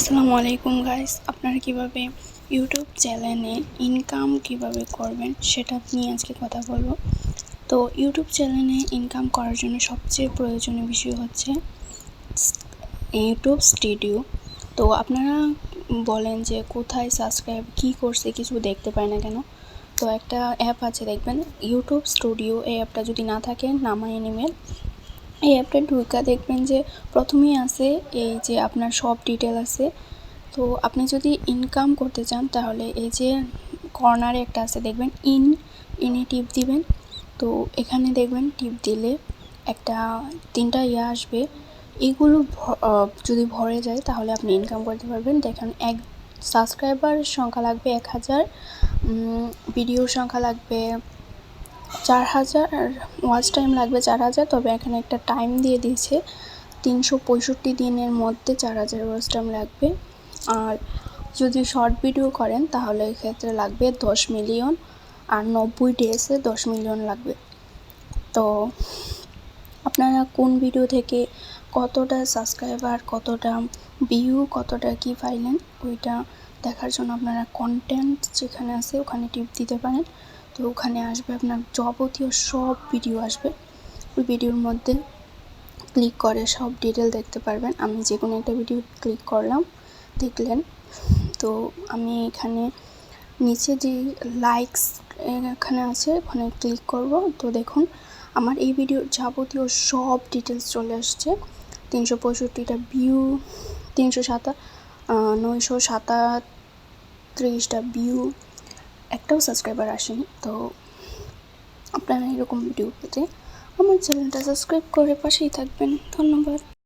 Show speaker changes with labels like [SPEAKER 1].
[SPEAKER 1] আসসালামু আলাইকুম গাইস, আপনারা কিভাবে ইউটিউব চ্যানেলে ইনকাম কিভাবে করবেন সেটা নিয়ে আজকে কথা বলবো। তো ইউটিউব চ্যানেলে ইনকাম করার জন্য সবচেয়ে প্রয়োজনীয় বিষয় হচ্ছে ইউটিউব স্টুডিও। তো আপনারা বলেন যে কোথায় সাবস্ক্রাইব কী করছে কিছু দেখতে পায় না কেন। তো একটা অ্যাপ আছে, দেখবেন ইউটিউব স্টুডিও। এই অ্যাপটা যদি না থাকে নামায় নেবেন। এই অ্যাপটা ঢুকা দেখবেন যে প্রথমেই আছে এই যে আপনার সব ডিটেল আছে। তো আপনি যদি ইনকাম করতে চান তাহলে এই যে কর্নারে একটা আছে, দেখবেন ইনে টিপ দিবেন। তো এখানে দেখবেন টিপ দিলে একটা 3টা আসবে। এগুলো যদি ভরে যায় তাহলে আপনি ইনকাম করতে পারবেন। দেখেন, এক সাবস্ক্রাইবার সংখ্যা লাগবে 1000, ভিডিওর সংখ্যা লাগবে 4000, আর ওয়াচ টাইম লাগবে 4000। তবে এখানে একটা টাইম দিয়ে দিয়েছে 365 দিনের মধ্যে 4000 ওয়াচ টাইম লাগবে। আর যদি শর্ট ভিডিও করেন তাহলে এক্ষেত্রে লাগবে 10 মিলিয়ন, আর 90 ডেজে 10 মিলিয়ন লাগবে। তো আপনারা কোন ভিডিও থেকে কতটা সাবস্ক্রাইবার, কতটা ভিউ, কতটা কী পাইলেন ওইটা দেখার জন্য আপনারা কন্টেন্ট যেখানে আছে ওখানে টিপ দিতে পারেন। তো ওখানে আসবে আপনার যাবতীয় সব ভিডিও আসবে। ওই ভিডিওর মধ্যে ক্লিক করে সব ডিটেল দেখতে পারবেন। আমি যে কোনো একটা ভিডিও ক্লিক করলাম, দেখলেন। তো আমি এখানে নিচে যে লাইকস এখানে আছে ওখানে ক্লিক করব। তো দেখুন আমার এই ভিডিওর যাবতীয় সব ডিটেলস চলে আসছে। 365টা ভিউ, 937টা ভিউ, একটাও সাবস্ক্রাইবার আসেনি। তো আপনারা এরকম ভিডিও পেতে আমার চ্যানেলটা সাবস্ক্রাইব করে পাশেই থাকবেন। ধন্যবাদ।